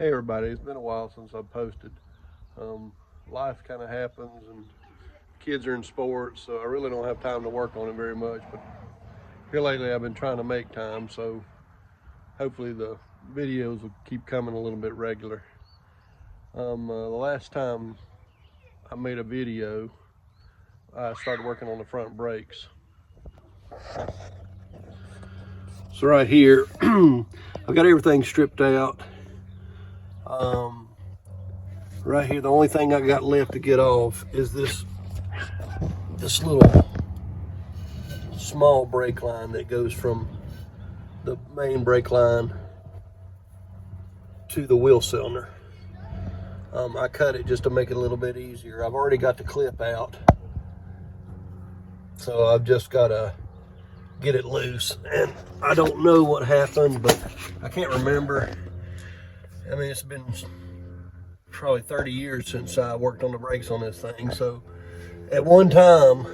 Hey everybody, it's been a while since I've posted. Life kind of happens and kids are in sports, so I really don't have time to work on it very much. But here lately I've been trying to make time, so hopefully the videos will keep coming a little bit regular. The last time I made a video, I started working on the front brakes. So right here, I've got everything stripped out. Right here, the only thing I got left to get off is this little small brake line that goes from the main brake line to the wheel cylinder. I cut it just to make it a little bit easier. I've already got the clip out, so I've just got to get it loose. And I don't know what happened, but I can't remember. I mean, it's been probably 30 years since I worked on the brakes on this thing. So at one time,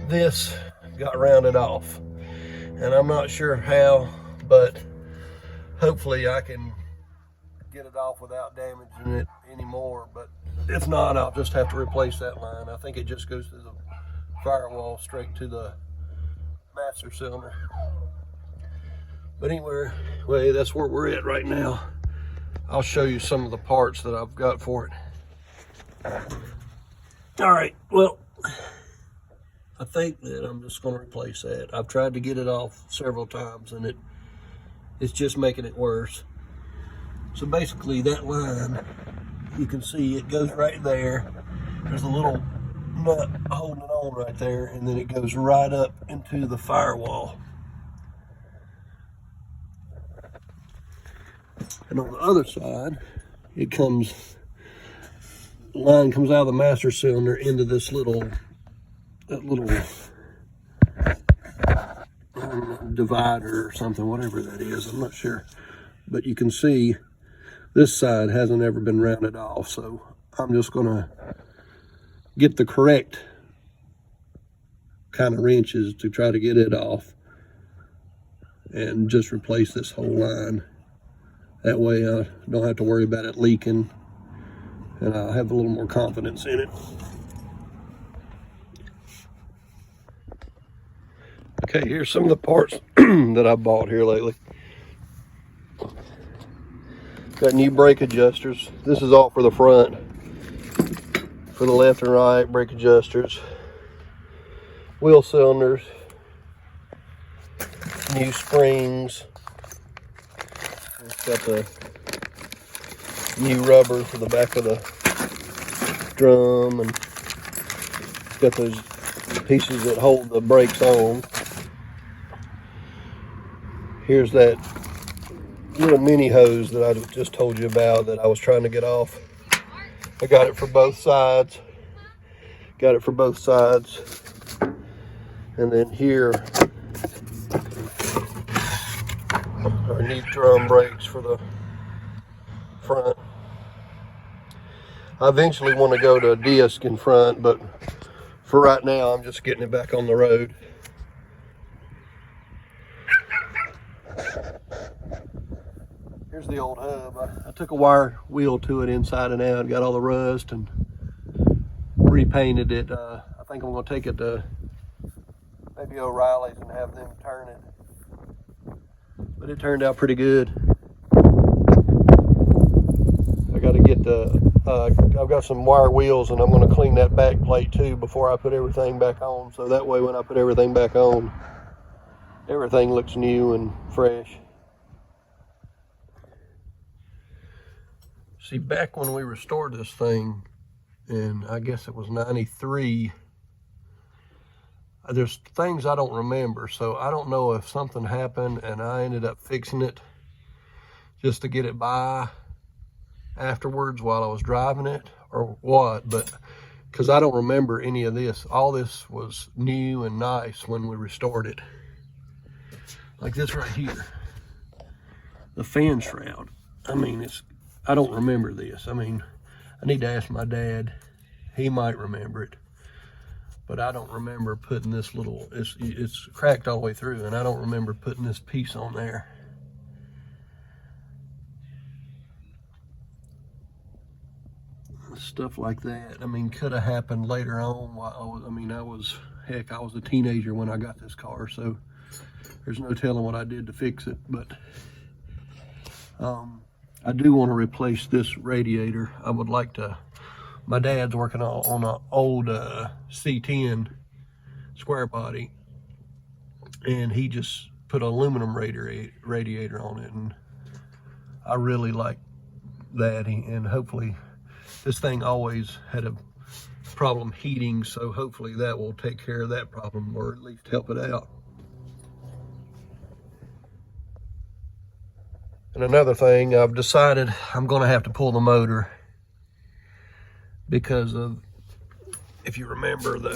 this got rounded off. And I'm not sure how, but hopefully I can get it off without damaging it anymore. But if not, I'll just have to replace that line. I think it just goes through the firewall straight to the master cylinder. But anyway, that's where we're at right now. I'll show you some of the parts that I've got for it. All right, well, I think that I'm just going to replace that. I've tried to get it off several times and it's just making it worse. So basically that line, you can see it goes right there. There's a little nut holding it on right there, and then it goes right up into the firewall. And on the other side, line comes out of the master cylinder into this little divider or something, whatever that is, I'm not sure. But you can see this side hasn't ever been rounded off, so I'm just gonna get the correct kind of wrenches to try to get it off and just replace this whole line. That way I don't have to worry about it leaking, and I'll have a little more confidence in it. Okay, here's some of the parts that I bought here lately. Got new brake adjusters. This is all for the front. For the left and right, brake adjusters. Wheel cylinders. New springs. It's got the new rubber for the back of the drum, and it's got those pieces that hold the brakes on. Here's that little mini hose that I just told you about that I was trying to get off. I got it for both sides. And then here are new drum brakes for the front. I eventually want to go to a disc in front, but for right now I'm just getting it back on the road. Here's the old hub. I took a wire wheel to it inside and out, got all the rust, and repainted it. I think I'm going to take it to maybe O'Reilly's and have them turn it. But it turned out pretty good. I got to get I've got some wire wheels, and I'm going to clean that back plate too before I put everything back on. So that way when I put everything back on, everything looks new and fresh. See, back when we restored this thing, and I guess it was 93, there's things I don't remember, so I don't know if something happened and I ended up fixing it just to get it by afterwards while I was driving it or what, but because I don't remember any of this. All this was new and nice when we restored it. Like this right here, the fan shroud. I mean, I don't remember this. I mean, I need to ask my dad. He might remember it, but I don't remember putting this little, it's cracked all the way through, and I don't remember putting this piece on there. stuff like that. I mean, could have happened later on. While I was a teenager when I got this car, so there's no telling what I did to fix it. But I do want to replace this radiator. I would like to. My dad's working on an old C10 square body, and he just put an aluminum radiator on it, and I really like that. And hopefully, this thing always had a problem heating, so hopefully that will take care of that problem, or at least help it out. And another thing, I've decided I'm going to have to pull the motor, because of, if you remember, the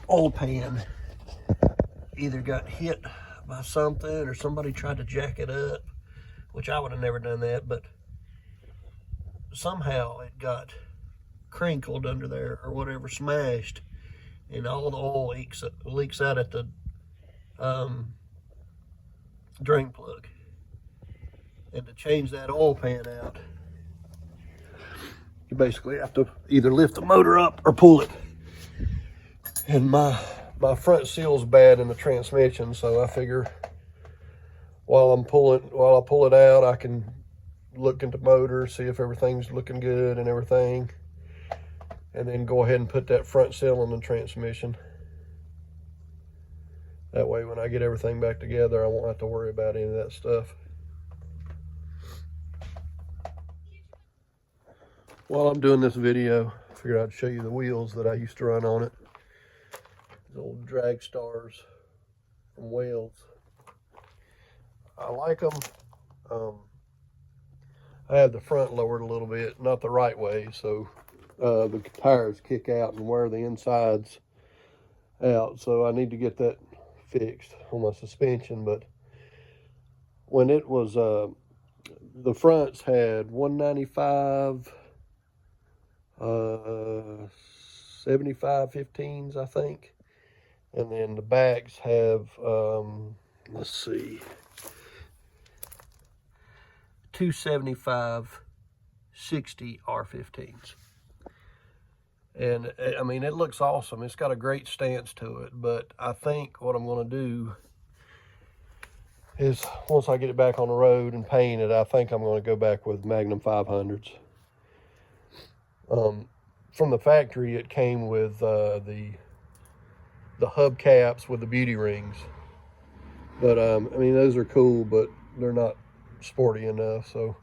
oil pan either got hit by something or somebody tried to jack it up, which I would have never done that, but somehow it got crinkled under there or whatever, smashed, and all the oil leaks out at the drain plug. And to change that oil pan out, you basically have to either lift the motor up or pull it. And my front seal's bad in the transmission, so I figure while I pull it out, I can look at the motor, see if everything's looking good and everything, and then go ahead and put that front seal in the transmission. That way, when I get everything back together, I won't have to worry about any of that stuff. While I'm doing this video, I figured I'd show you the wheels that I used to run on it. These old drag stars from Wales. I like them. I have the front lowered a little bit, not the right way, so the tires kick out and wear the insides out. So I need to get that fixed on my suspension. But when it was, the fronts had 195, 75 15s, I think. And then the backs have, let's see, 275 60 R15s. And I mean, it looks awesome. It's got a great stance to it, but I think what I'm going to do is, once I get it back on the road and paint it, I think I'm going to go back with Magnum 500s. From the factory, it came with the hubcaps with the beauty rings. But I mean, those are cool, but they're not sporty enough. So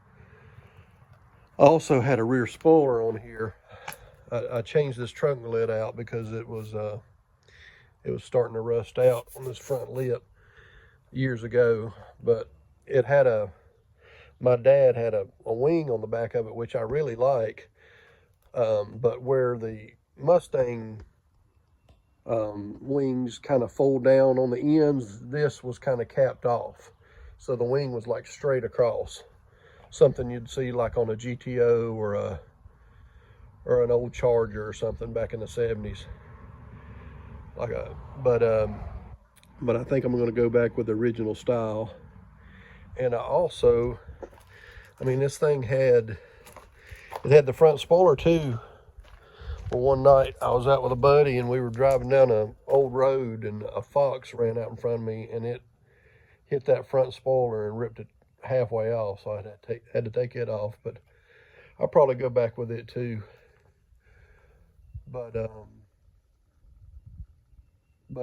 I also had a rear spoiler on here. I changed this trunk lid out because it was starting to rust out on this front lip years ago. But it had my dad had a wing on the back of it, which I really like. But where the Mustang wings kind of fold down on the ends, this was kind of capped off. So the wing was like straight across. Something you'd see like on a GTO or an old Charger or something back in the 70s. But I think I'm going to go back with the original style. And I mean, this thing had the front spoiler too. Well, one night I was out with a buddy and we were driving down an old road, and a fox ran out in front of me and it hit that front spoiler and ripped it halfway off. So I had to take it off, but I'll probably go back with it too. But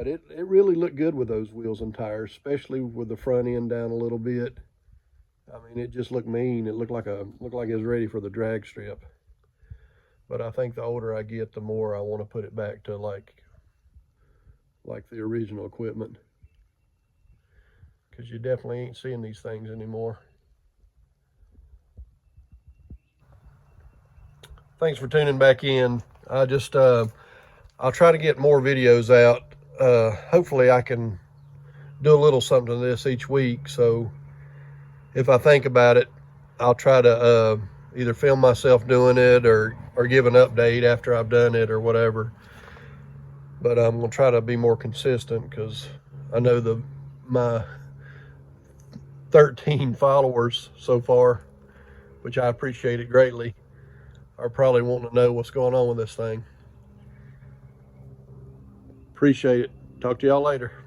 it really looked good with those wheels and tires, especially with the front end down a little bit. I mean, it just looked mean. It looked like it was ready for the drag strip. But I think the older I get, the more I want to put it back to like the original equipment, because you definitely ain't seeing these things anymore. Thanks for tuning back in. I'll try to get more videos out. Hopefully I can do a little something to this each week. So if I think about it, I'll try to either film myself doing it or give an update after I've done it or whatever. But I'm gonna try to be more consistent, because I know my 13 followers so far, which I appreciate it greatly. are probably wanting to know what's going on with this thing. Appreciate it. Talk to y'all later.